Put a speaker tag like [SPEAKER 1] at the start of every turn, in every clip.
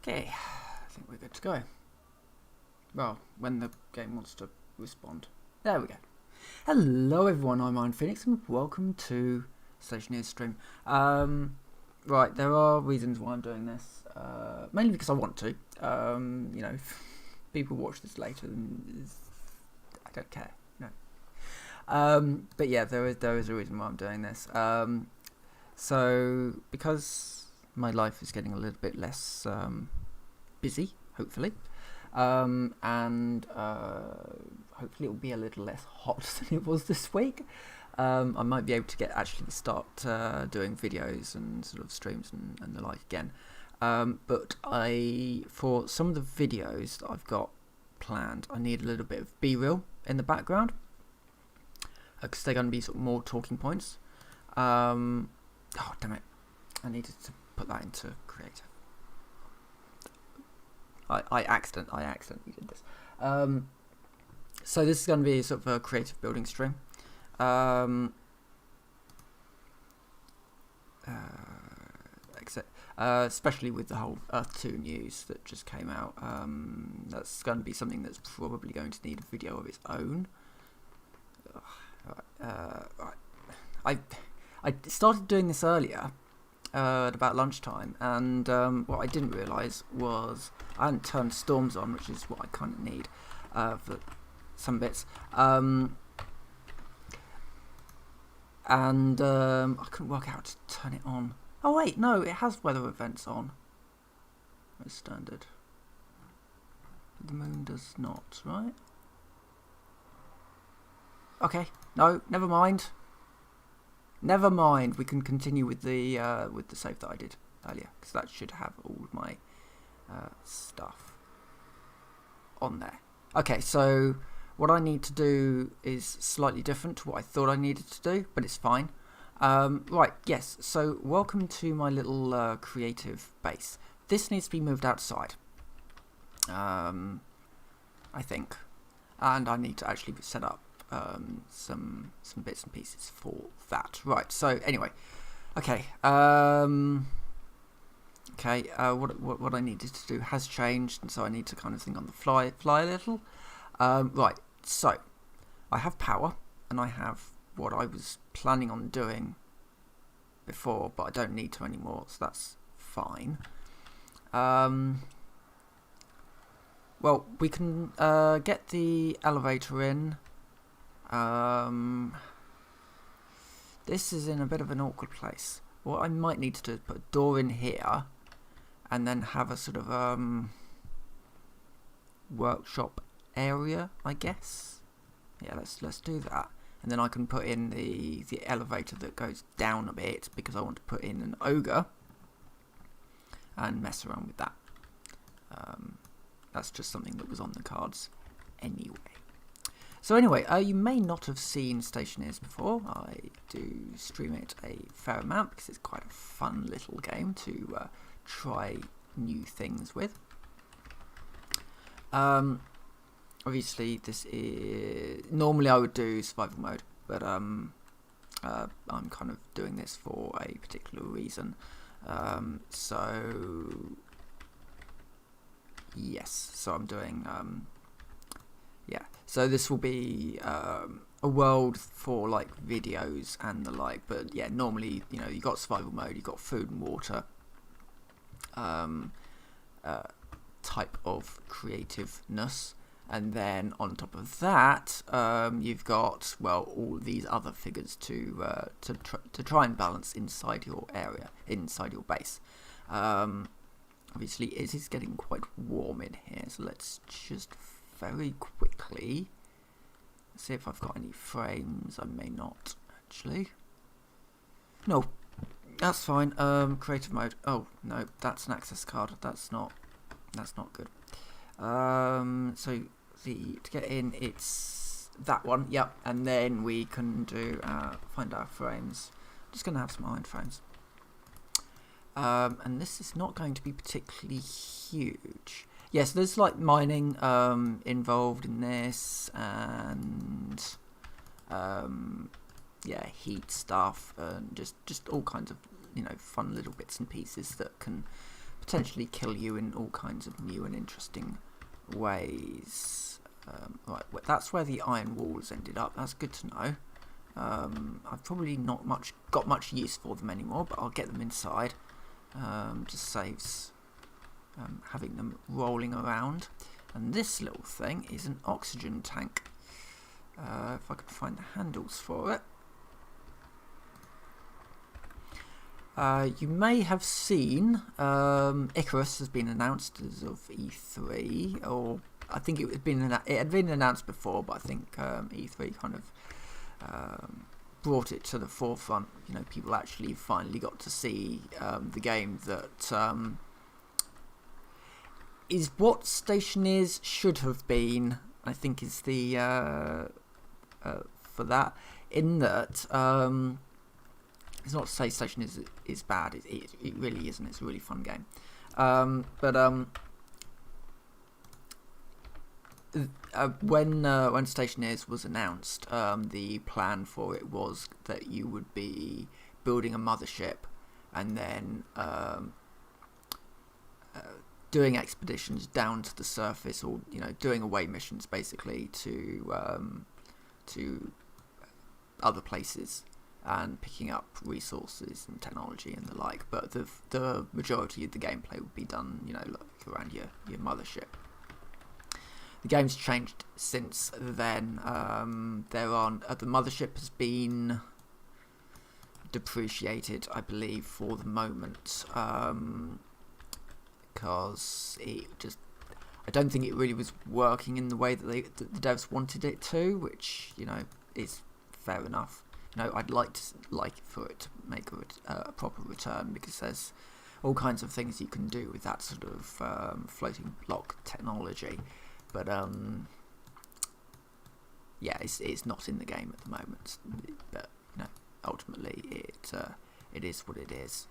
[SPEAKER 1] Okay, I think we're good to go. Well, when the game wants to respond. There we go. Hello everyone, I'm Iron Phoenix and welcome to Stationeers stream. Right, there are reasons why I'm doing this. Mainly because I want to. You know, if people watch this later, then I don't care. But yeah, there is a reason why I'm doing this. So because my life is getting a little bit less busy, hopefully, and hopefully it will be a little less hot than it was this week. I might be able to actually start doing videos and sort of streams and the like again. But for some of the videos that I've got planned, I need a little bit of B-reel in the background because they're going to be sort of more talking points. Oh damn it! I needed to put that into creative. I accidentally did this. So this is going to be sort of a creative building stream. Especially with the whole Earth 2 news that just came out. That's going to be something that's probably going to need a video of its own. I started doing this earlier at about lunchtime, and what I didn't realise was I hadn't turned storms on, which is what I kind of need for some bits. And I couldn't work out how to turn it on. Oh wait, no, it has weather events on as standard. But the moon does not, right? Okay, no, never mind. Never mind. We can continue with the save that I did earlier, because that should have all of my stuff on there. Okay, so what I need to do is slightly different to what I thought I needed to do, but it's fine. Right, yes, so welcome to my little creative base. This needs to be moved outside, I think, and I need to actually set up some bits and pieces for that. Right, so anyway, okay, what I needed to do has changed, and so I need to kind of think on the fly a little. Right, so I have power, and I have what I was planning on doing before, but I don't need to anymore, so that's fine. Well, we can get the elevator in. This is in a bit of an awkward place. What I might need to do is put a door in here, and then have a sort of workshop area, I guess. Yeah, let's do that. And then I can put in the elevator that goes down a bit, because I want to put in an ogre and mess around with that. That's just something that was on the cards anyway. So anyway, you may not have seen Stationeers before. I do stream it a fair amount because it's quite a fun little game to try new things with. Obviously, this is normally I would do survival mode, but I'm kind of doing this for a particular reason. So yes, so I'm doing yeah. So this will be a world for like videos and the like, but yeah, normally you know you got survival mode, you got food and water. Type of creativeness. And then on top of that, you've got, well, all these other figures to try and balance inside your area, inside your base. Obviously, it is getting quite warm in here, so let's just very quickly see if I've got any frames. I may not, actually. No, that's fine. Creative mode. Oh no, that's an access card. That's not good. So to get in, it's that one, yep, and then we can do find our frames. I'm just gonna have some iron frames, and this is not going to be particularly huge. Yes, there's like mining involved in this, and yeah, heat stuff, and just all kinds of fun little bits and pieces that can potentially kill you in all kinds of new and interesting ways. Right, that's where the iron walls ended up. That's good to know. I've probably not got much use for them anymore, but I'll get them inside. Just saves having them rolling around. And this little thing is an oxygen tank. If I can find the handles for it. You may have seen Icarus has been announced as of E3, or I think it had been announced before, but I think E3 kind of brought it to the forefront. You know, people actually finally got to see the game that is what Stationeers should have been. I think is the for that, in that. It's not to say Stationeers is bad. It really isn't. It's a really fun game. But when Stationeers was announced, the plan for it was that you would be building a mothership and then doing expeditions down to the surface, or doing away missions basically to other places and picking up resources and technology and the like. But the majority of the gameplay would be done, like around your mothership. The game's changed since then. The mothership has been depreciated, I believe, for the moment, because I don't think it really was working in the way that the devs wanted it to, which is fair enough. I'd like for it to make a proper return, because there's all kinds of things you can do with that sort of floating block technology. But it's not in the game at the moment. But ultimately it is what it is.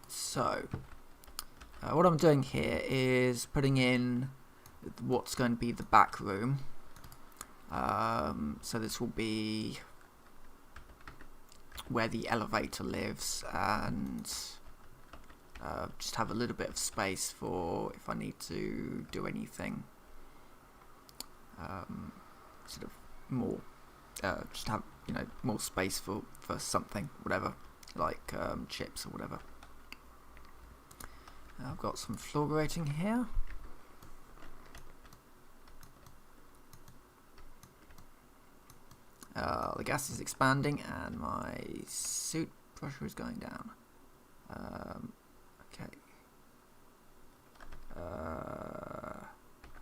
[SPEAKER 1] So what I'm doing here is putting in what's going to be the back room. So this will be where the elevator lives, and just have a little bit of space for if I need to do anything. Sort of more, just have more space for something, whatever, like chips or whatever. I've got some floor grating here. The gas is expanding and my suit pressure is going down. Okay.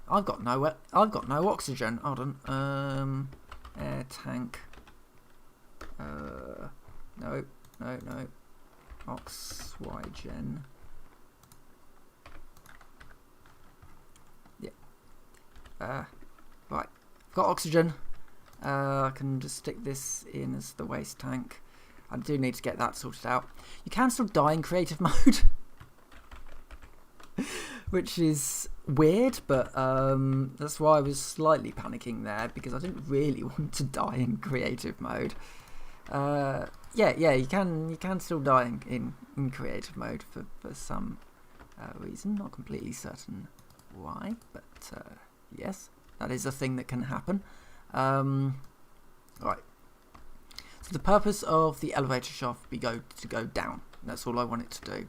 [SPEAKER 1] I've got no oxygen. Hold on. Air tank. No. Oxygen. Yeah. Right. I've got oxygen. I can just stick this in as the waste tank. I do need to get that sorted out. You can still die in creative mode, which is weird, but that's why I was slightly panicking there, because I didn't really want to die in creative mode. You can still die in creative mode for some reason. Not completely certain why, but yes, that is a thing that can happen. Right. So the purpose of the elevator shaft be to go down. That's all I want it to do.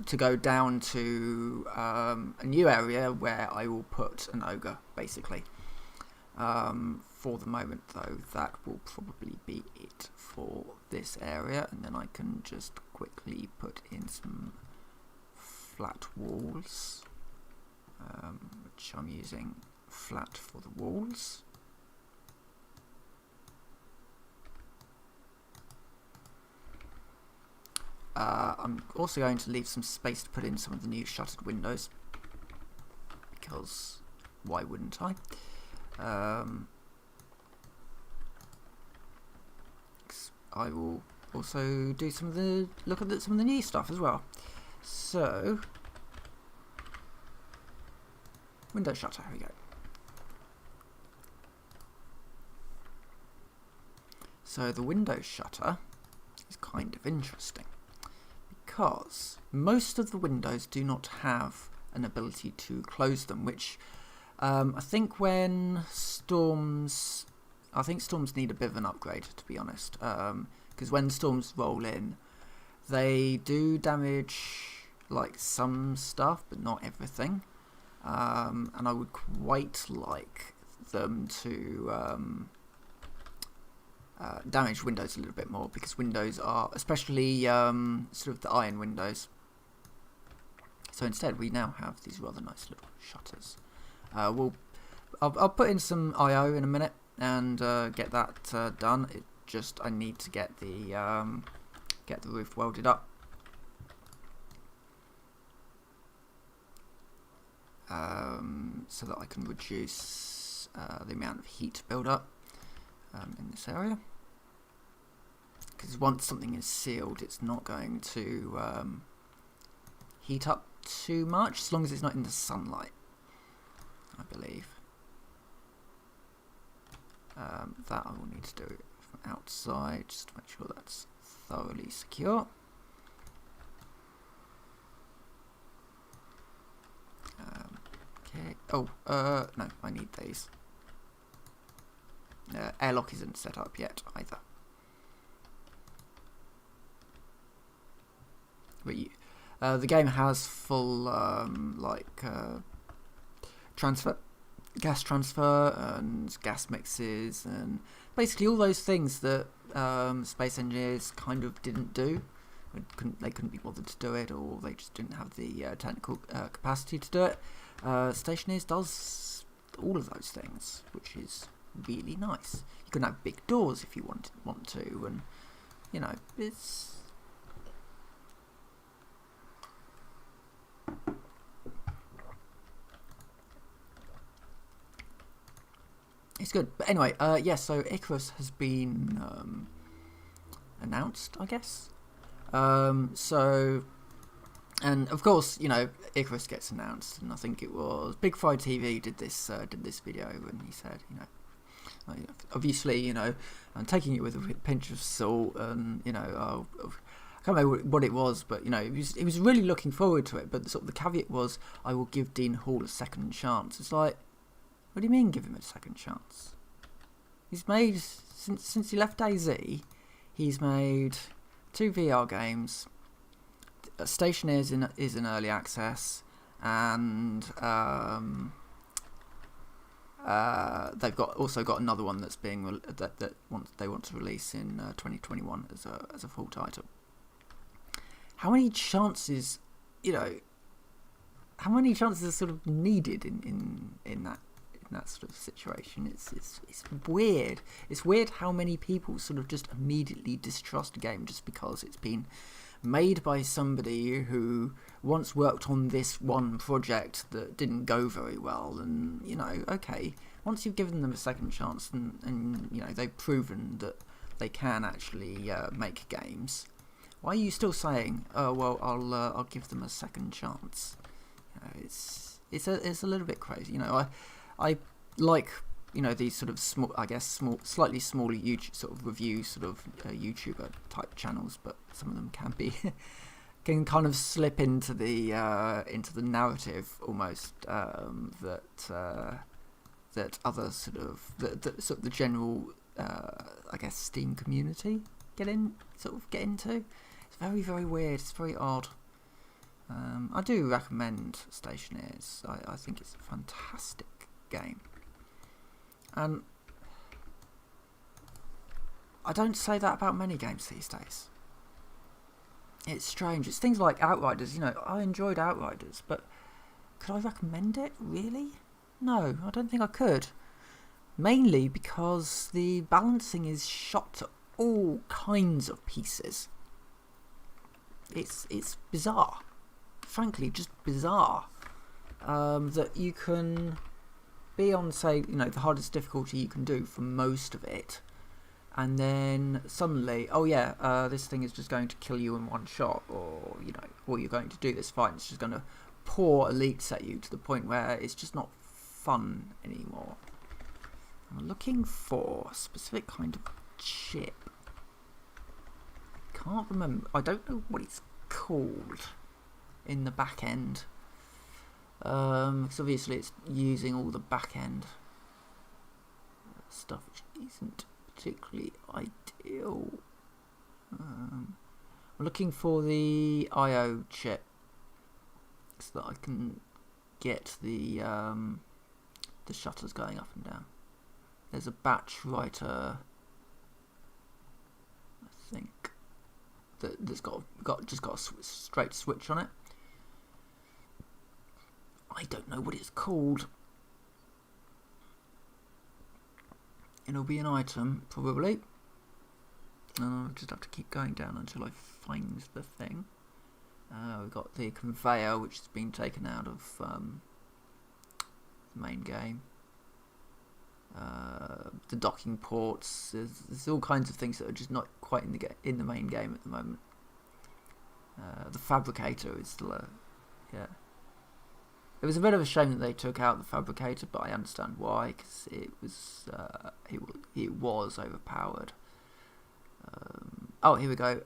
[SPEAKER 1] To go down to a new area where I will put an ogre, basically. For the moment, though, that will probably be it for this area, and then I can just quickly put in some flat walls, which I'm using flat for the walls. I'm also going to leave some space to put in some of the new shuttered windows, because why wouldn't I? I will also do look at some of the new stuff as well. So, window shutter, here we go. So the window shutter is kind of interesting, because most of the windows do not have an ability to close them, which I think storms need a bit of an upgrade, to be honest, because when storms roll in, they do damage like some stuff, but not everything, and I would quite like them to damage windows a little bit more, because windows are, especially sort of the iron windows. So instead we now have these rather nice little shutters. I'll put in some IO in a minute and get that done. I need to get the roof welded up. So that I can reduce the amount of heat build up in this area. Because once something is sealed, it's not going to heat up too much, as long as it's not in the sunlight, I believe. That I will need to do from outside, just to make sure that's thoroughly secure. Okay. Oh, no, I need these. Airlock isn't set up yet either. But the game has full gas transfer and gas mixes, and basically all those things that Space Engineers kind of didn't do. They couldn't be bothered to do it, or they just didn't have the technical capacity to do it. Stationeers does all of those things, which is really nice. You can have big doors if you want to, and you know, it's good. But anyway, yeah, so Icarus has been announced, I guess. And of course, you know, Icarus gets announced, and I think it was Big Fry TV did this video, and he said, you know, obviously, you know, I'm taking it with a pinch of salt, and you know, I can't remember what it was, but you know, he was really looking forward to it. But sort of the caveat was, I will give Dean Hall a second chance. It's like, what do you mean, give him a second chance? He's made since he left DayZ, he's made 2 VR games. Stationeers is in early access, and they've also got another one that's being they want to release in 2021 as a full title. How many chances, you know, are sort of needed in that sort of situation? It's weird. It's weird how many people sort of just immediately distrust a game just because it's been made by somebody who once worked on this one project that didn't go very well. And you know, okay, once you've given them a second chance, and you know, they've proven that they can actually make games, why are you still saying, oh well, I'll give them a second chance? You know, it's a little bit crazy. You know, I like, you know, these sort of slightly smaller YouTube sort of review sort of YouTuber type channels, but some of them can kind of slip into the narrative almost, that other sort of the general I guess Steam community get into. It's very, very weird. It's very odd. I do recommend Stationeers. I think it's a fantastic game. And I don't say that about many games these days. It's strange. It's things like Outriders. You know, I enjoyed Outriders, but could I recommend it? Really? No, I don't think I could. Mainly because the balancing is shot to all kinds of pieces. It's bizarre. Frankly, just bizarre. That you can be on, say, you know, the hardest difficulty you can do for most of it, and then suddenly, oh yeah, this thing is just going to kill you in one shot, or you know, or you're going to do this fight, it's just going to pour elites at you to the point where it's just not fun anymore. I'm looking for a specific kind of chip. can't remember. I don't know what it's called in the back end. Because obviously it's using all the back end stuff, which isn't particularly ideal. I'm looking for the I/O chip so that I can get the shutters going up and down. There's a batch writer, I think, that's got a straight switch on it. I don't know what it's called. It'll be an item, probably. And I'll just have to keep going down until I find the thing. We've got the conveyor, which has been taken out of the main game. The docking ports. There's all kinds of things that are just not quite in the main game at the moment. The fabricator is still yeah. It was a bit of a shame that they took out the fabricator, but I understand why, because it was overpowered. Oh, here we go.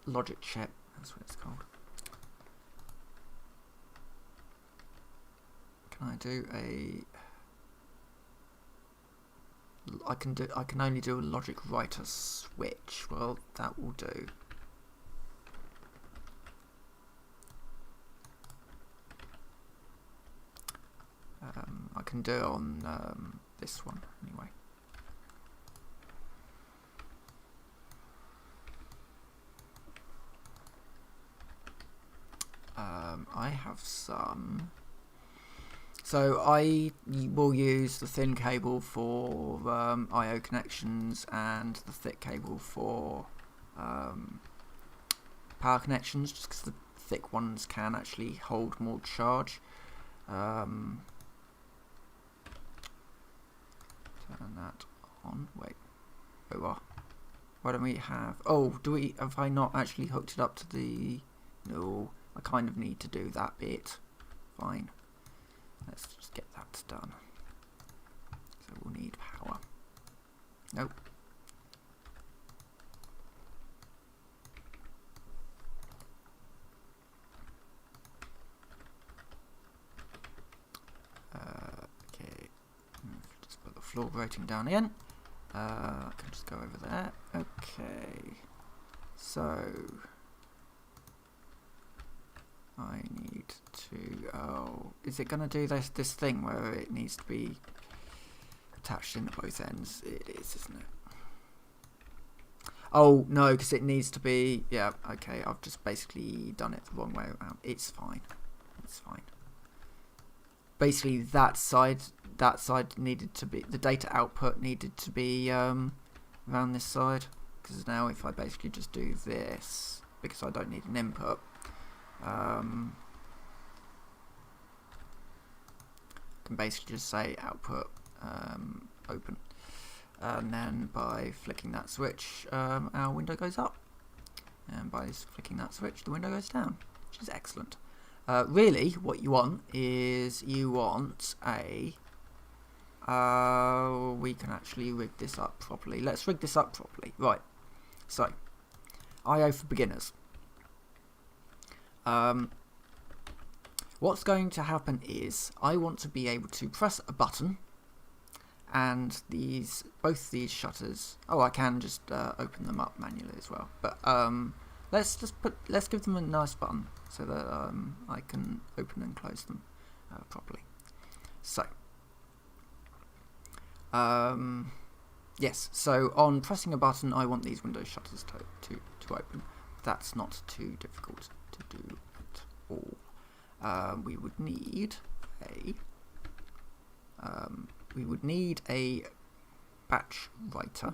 [SPEAKER 1] Logic chip. That's what it's called. Can I do a? I can only do a logic writer switch. Well, that will do. I can do it on this one anyway. I have some. So I will use the thin cable for I/O connections and the thick cable for power connections, just because the thick ones can actually hold more charge. Turn that on. Wait. Why don't we have? Oh, have I not actually hooked it up to the? No, I kind of need to do that bit. Fine. Let's just get that done. So we'll need power. Nope. Okay. Just put the floor grating down again. I can just go over there. Okay. So I need to. Oh, is it going to do this thing where it needs to be attached into both ends? It is, isn't it? Oh no, because it needs to be. Yeah. Okay. I've just basically done it the wrong way around. It's fine. It's fine. Basically, that side needed to be, the data output needed to be around this side, because now if I basically just do this, because I don't need an input, can basically just say output open, and then by flicking that switch, our window goes up, and by flicking that switch, the window goes down, which is excellent. Really, what you want is a. We can actually rig this up properly. Let's rig this up properly. Right. So, I/O for beginners. What's going to happen is I want to be able to press a button, and both these shutters. Oh, I can just open them up manually as well. But let's give them a nice button so that I can open and close them properly. So. Yes, so on pressing a button, I want these window shutters to open. That's not too difficult to do at all. We would need a batch writer.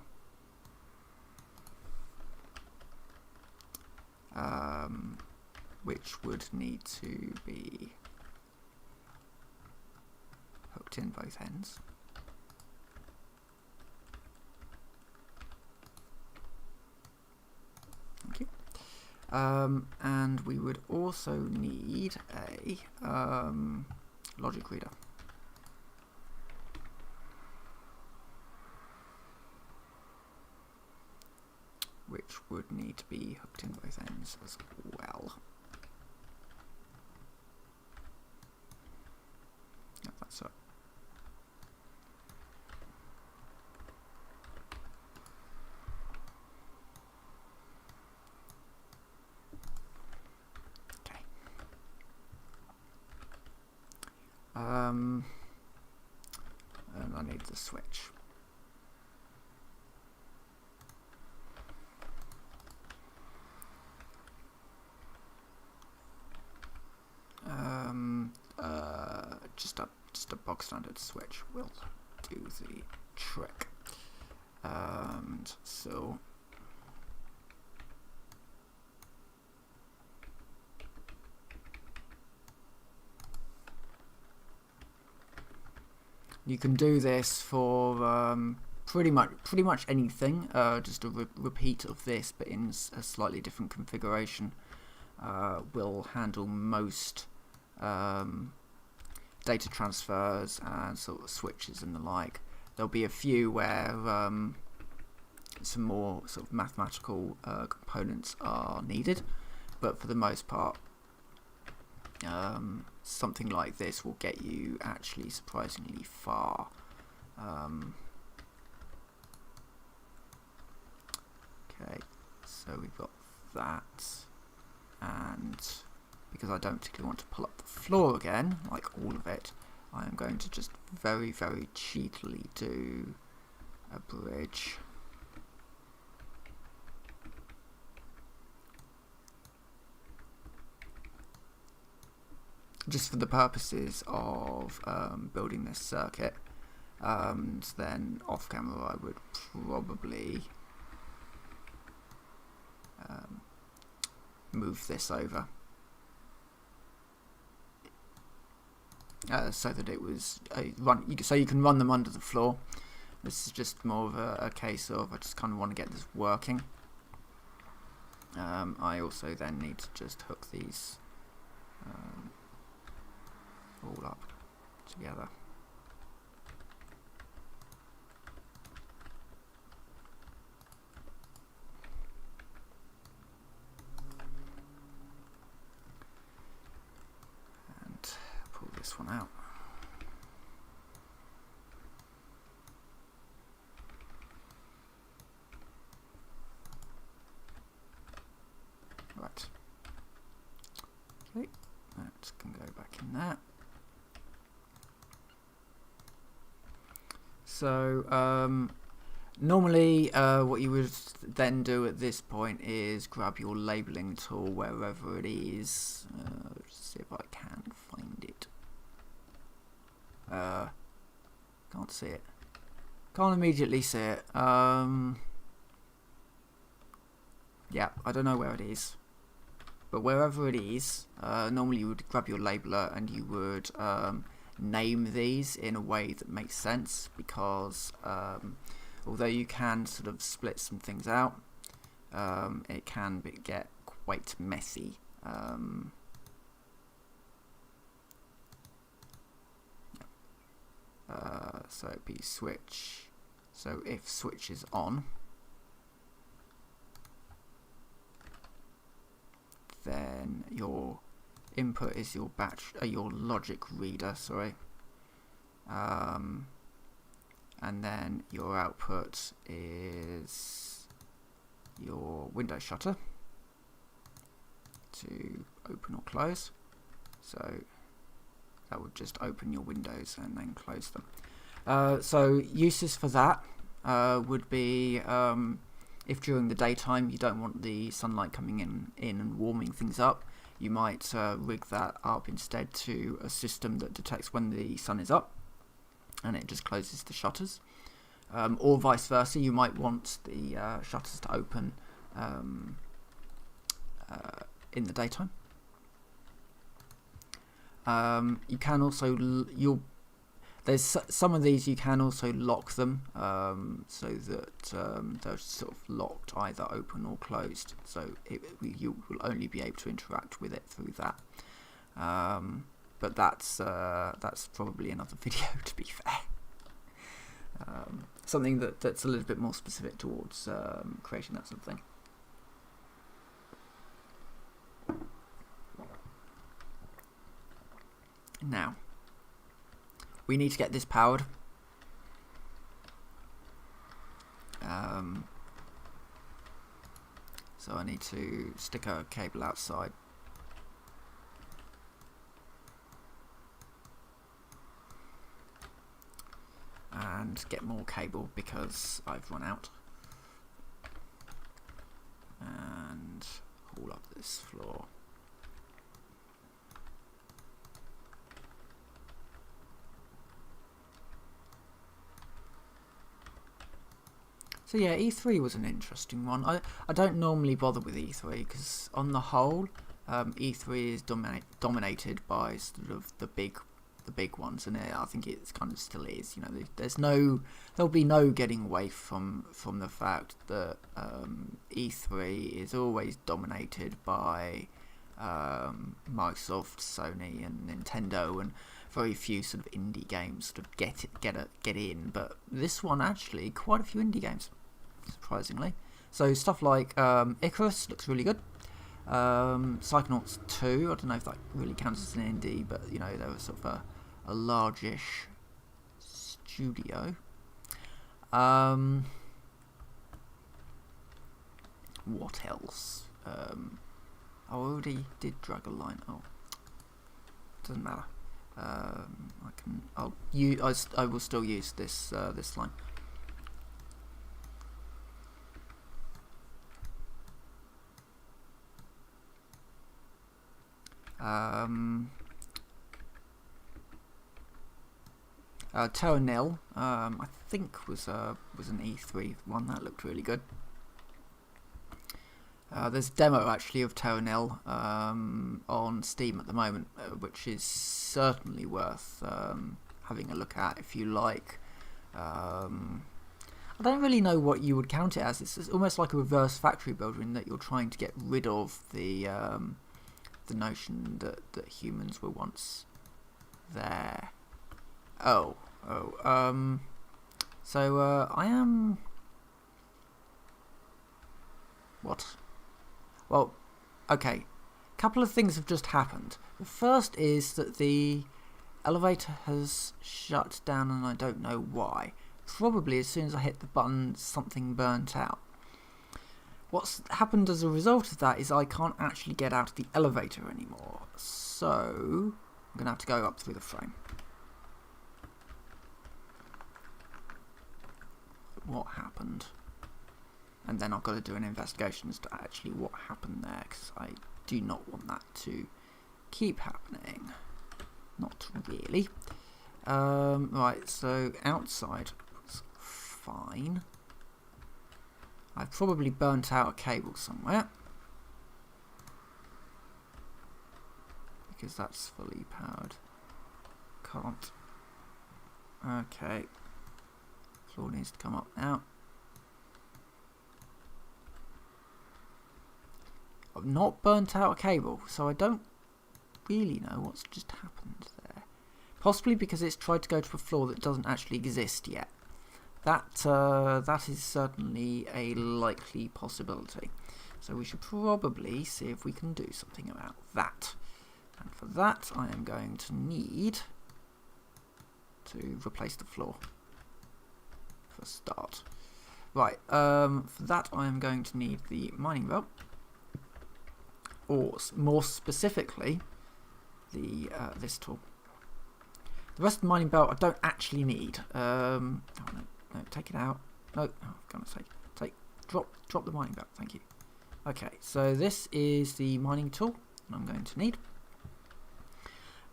[SPEAKER 1] Which would need to be hooked in both ends. Thank you. And we would also need a logic reader. Which which would need to be hooked in both ends as well. Yep, that's it. Okay. And I need the switch. Just a box standard switch will do the trick. And so you can do this for pretty much anything. Just a repeat of this, but in a slightly different configuration, will handle most data transfers and sort of switches and the like. There'll be a few where some more sort of mathematical components are needed, but for the most part, something like this will get you actually surprisingly far. Okay, so we've got that, and because I don't particularly want to pull up the floor again, like all of it, I am going to just very, very cheekily do a bridge. Just for the purposes of building this circuit, and then off camera I would probably move this over. So that it was so you can run them under the floor. This is just more of a case of I just kind of want to get this working. I also then need to just hook these all up together. This one out. Right. Okay, that can go back in there. So normally what you would then do at this point is grab your labeling tool wherever it is. See if I can find it. Can't see it. Can't immediately see it. Yeah, I don't know where it is. But wherever it is, normally you would grab your labeler and you would name these in a way that makes sense, because although you can sort of split some things out, it can get quite messy. So it'd be switch. So if switch is on, then your input is your your logic reader, sorry, and then your output is your window shutter to open or close. So that would just open your windows and then close them. So uses for that would be if during the daytime you don't want the sunlight coming in and warming things up, you might rig that up instead to a system that detects when the sun is up and it just closes the shutters. Or vice versa, you might want the shutters to open in the daytime. You can also there's some of these you can also lock them so that they're sort of locked, either open or closed. So you will only be able to interact with it through that. But that's probably another video, to be fair. Something that's a little bit more specific towards creating that sort of thing. Now, we need to get this powered. So I need to stick a cable outside. And get more cable because I've run out. And haul up this floor. So yeah, E3 was an interesting one. I don't normally bother with E3 because on the whole, E3 is dominated by sort of the big ones, and I think it kind of still is. You know, there'll be no getting away from the fact that E3 is always dominated by Microsoft, Sony, and Nintendo, and very few sort of indie games sort of get in. But this one actually quite a few indie games, surprisingly. So stuff like Icarus looks really good. Psychonauts 2, I don't know if that really counts as an indie, but you know, they were sort of a largish studio. What else? I already did Dragonline. Oh, doesn't matter. I will still use this line. Terra Nil, I think was an E3 one that looked really good. There's a demo actually of Terra Nil on Steam at the moment, which is certainly worth having a look at if you like. I don't really know what you would count it as. It's almost like a reverse factory builder in that you're trying to get rid of the notion that humans were once there. So I am... What? Well, okay. A couple of things have just happened. The first is that the elevator has shut down and I don't know why. Probably as soon as I hit the button, something burnt out. What's happened as a result of that is I can't actually get out of the elevator anymore. So I'm going to have to go up through the frame. What happened? And then I've got to do an investigation as to actually what happened there, because I do not want that to keep happening. Not really. Right, so outside was fine. I've probably burnt out a cable somewhere, because that's fully powered. Can't. Okay. Floor needs to come up now. I've not burnt out a cable, so I don't really know what's just happened there. Possibly because it's tried to go to a floor that doesn't actually exist yet. That is certainly a likely possibility. So we should probably see if we can do something about that. And for that, I am going to need to replace the floor for a start. Right, for that I am going to need the mining belt. Or more specifically, this tool. The rest of the mining belt I don't actually need. Oh, no, take it out. No, oh, for goodness sake. Drop the mining belt, thank you. Okay, so this is the mining tool that I'm going to need.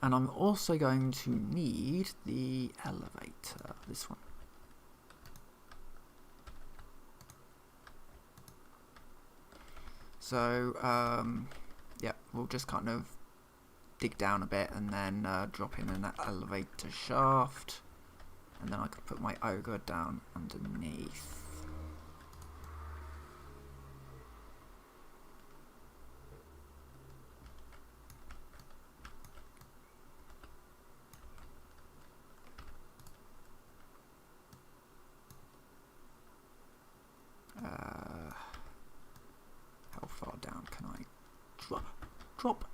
[SPEAKER 1] And I'm also going to need the elevator, this one. So, yeah, we'll just kind of dig down a bit and then drop in an elevator shaft. And then I could put my ogre down underneath. How far down can I drop?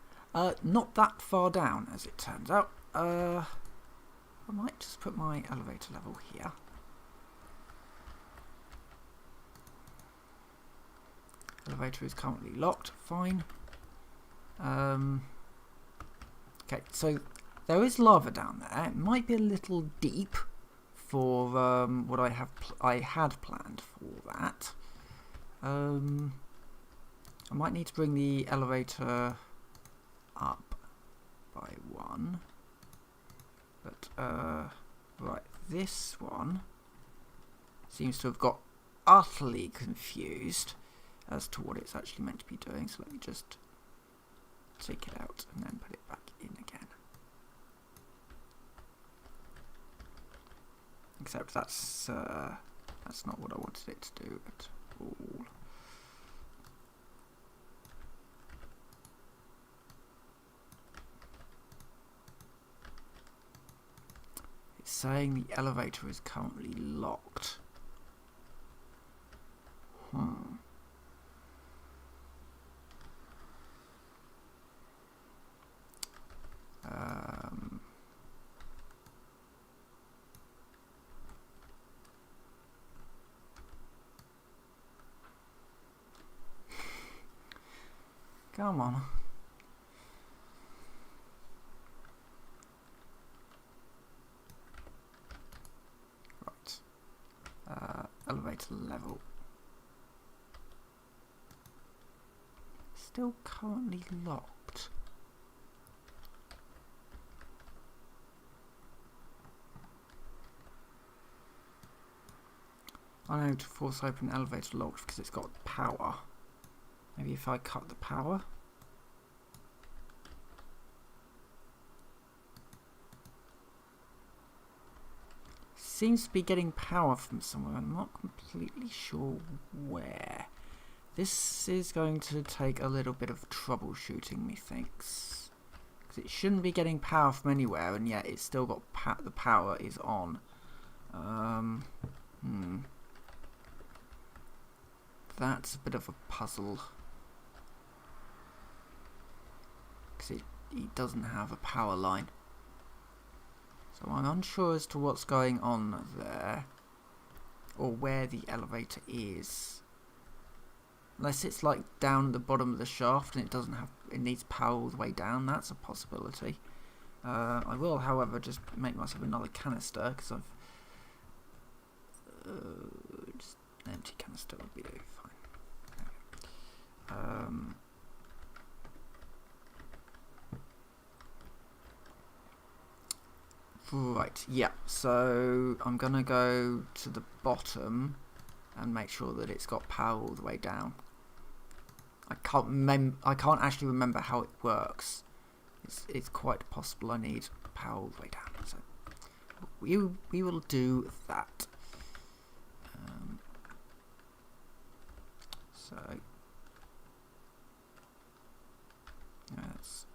[SPEAKER 1] Not that far down, as it turns out. I might just put my elevator level here. Elevator is currently locked. Fine. Okay, so there is lava down there. It might be a little deep for what I had planned for that. I might need to bring the elevator up by 1. But right, this one seems to have got utterly confused as to what it's actually meant to be doing. So let me just take it out and then put it back in again. Except that's not what I wanted it to do at all. It's saying the elevator is currently locked. Come on. Right. Elevator level. Still currently locked. Unable to force open elevator locked because it's got power. Maybe if I cut the power. Seems to be getting power from somewhere. I'm not completely sure where. This is going to take a little bit of troubleshooting, methinks. Because it shouldn't be getting power from anywhere, and yet it's still got the power is on. That's a bit of a puzzle. Because it doesn't have a power line. So I'm unsure as to what's going on there. Or where the elevator is. Unless it's like down at the bottom of the shaft and it needs power all the way down. That's a possibility. I will, however, just make myself another canister because I've just an empty canister would be fine. Right, yeah, so I'm gonna go to the bottom and make sure that it's got power all the way down. I can't actually remember how it works. It's quite possible I need power all the way down. So we will do that. So that's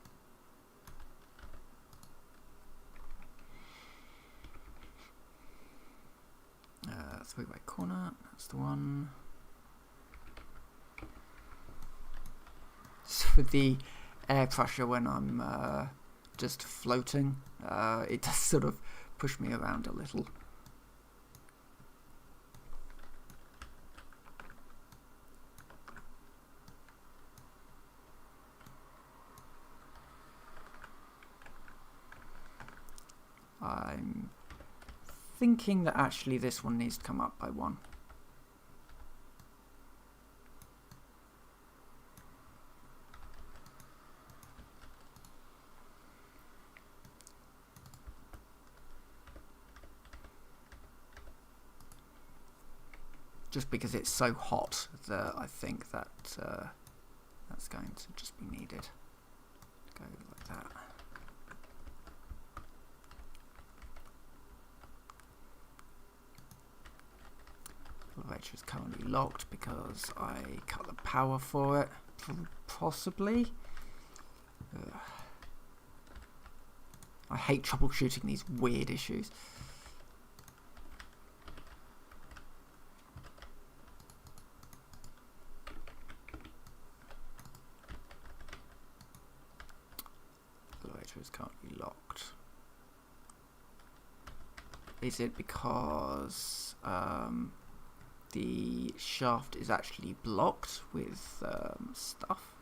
[SPEAKER 1] three-way corner. That's the one. So with the air pressure when I'm just floating, it does sort of push me around a little. I'm thinking that actually this one needs to come up by 1. Just because it's so hot that I think that that's going to just be needed. Go like that. Elevator is currently locked because I cut the power for it, possibly. Ugh. I hate troubleshooting these weird issues. Elevator is currently locked. is it because the shaft is actually blocked with stuff?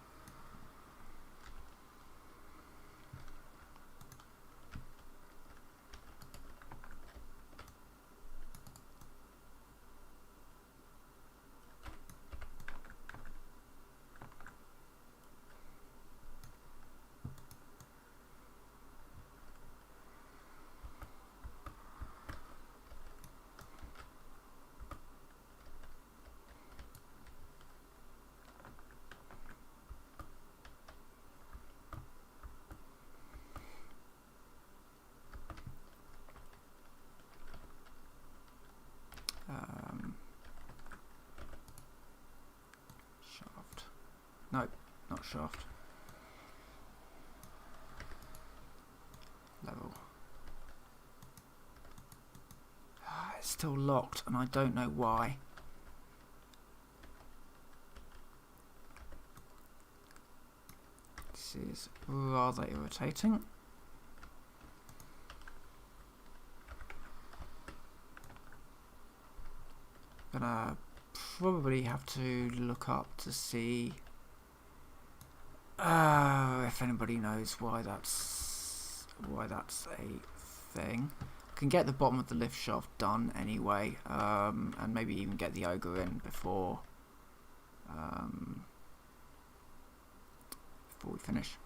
[SPEAKER 1] Shaft. No, not shaft. Level. It's still locked and I don't know why. This is rather irritating. Gonna probably have to look up to see if anybody knows why that's a thing. Can get the bottom of the lift shaft done anyway, and maybe even get the ogre in before we finish.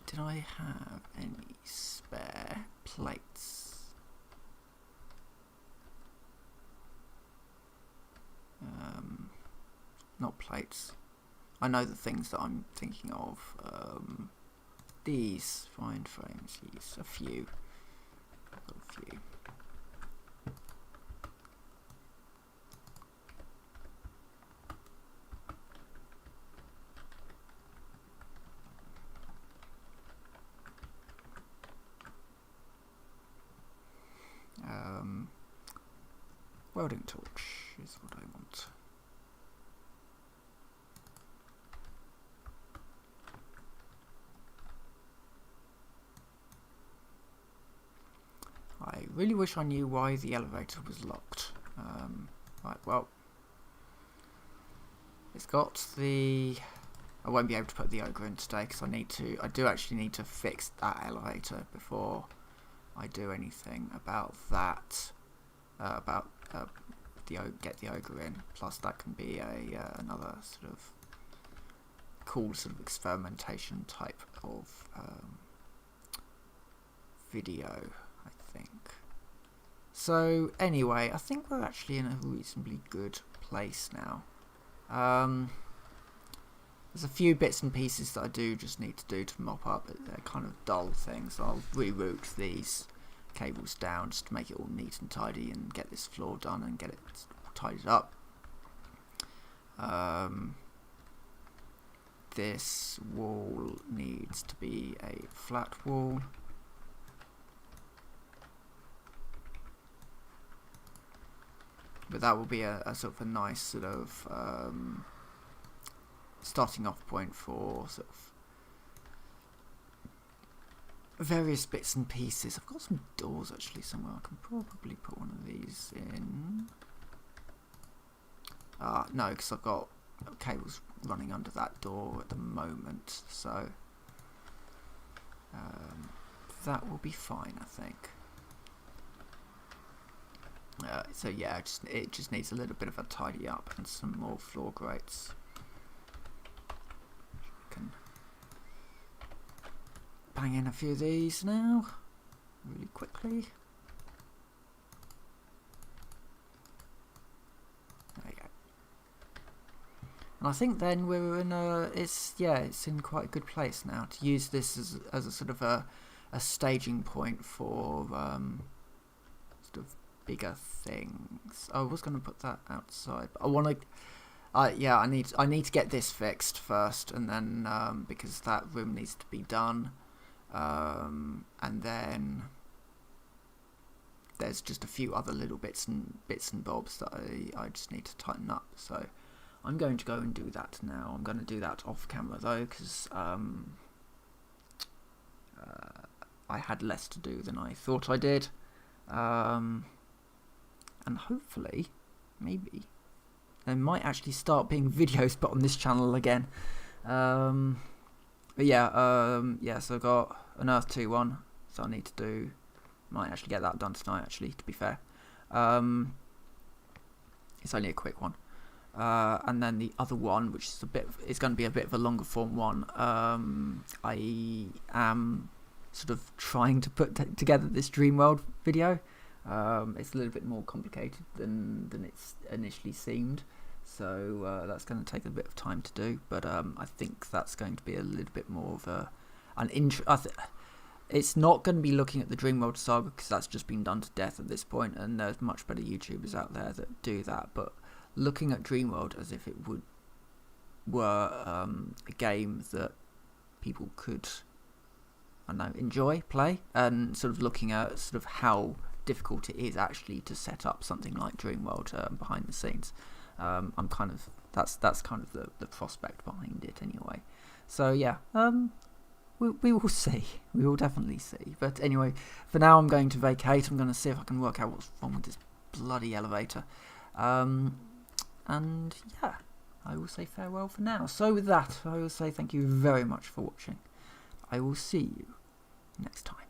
[SPEAKER 1] Did I have any spare plates? Not plates. I know the things that I'm thinking of. These fine frames. Yes, a few. I've got a few. Welding torch is what I want. I really wish I knew why the elevator was locked. Right, well, it's got the... I won't be able to put the ogre in today because I do actually need to fix that elevator before I do anything about that. Get the ogre in. Plus, that can be another sort of cool sort of experimentation type of video, I think. So anyway, I think we're actually in a reasonably good place now. There's a few bits and pieces that I do just need to do to mop up, but they're kind of dull things. I'll reroute these cables down just to make it all neat and tidy and get this floor done and get it tidied up. This wall needs to be a flat wall. But that will be a sort of a nice sort of starting off point for sort of various bits and pieces. I've got some doors actually somewhere. I can probably put one of these in. No, because I've got cables running under that door at the moment, so that will be fine, I think. So yeah, it just needs a little bit of a tidy up and some more floor grates. Can bang in a few of these now, really quickly. There you go. And I think then we're in it's in quite a good place now to use this as a sort of a staging point for sort of bigger things. I was going to put that outside, but I want to. I need to get this fixed first, and then because that room needs to be done, and then there's just a few other little bits and bobs that I just need to tighten up. So I'm going to go and do that now. I'm going to do that off camera though, because I had less to do than I thought I did, and hopefully, maybe, there might actually start being videos put on this channel again. But yeah, so I've got an Earth 2 one, so I need to do, might actually get that done tonight actually, to be fair. It's only a quick one. And then the other one, which is it's going to be a bit of a longer form one, I am sort of trying to put together this Dreamworld video. It's a little bit more complicated than it's initially seemed, so that's going to take a bit of time to do, but I think that's going to be a little bit more of it's not going to be looking at the Dreamworld saga, because that's just been done to death at this point, and there's much better YouTubers out there that do that, but looking at Dreamworld as if it were a game that people could, I don't know, enjoy, play, and sort of looking at sort of how difficult it is actually to set up something like Dreamworld behind the scenes. I'm kind of, that's kind of the prospect behind it anyway. So yeah, we will see. We will definitely see. But anyway, for now I'm going to vacate. I'm going to see if I can work out what's wrong with this bloody elevator. And yeah, I will say farewell for now. So with that, I will say thank you very much for watching. I will see you next time.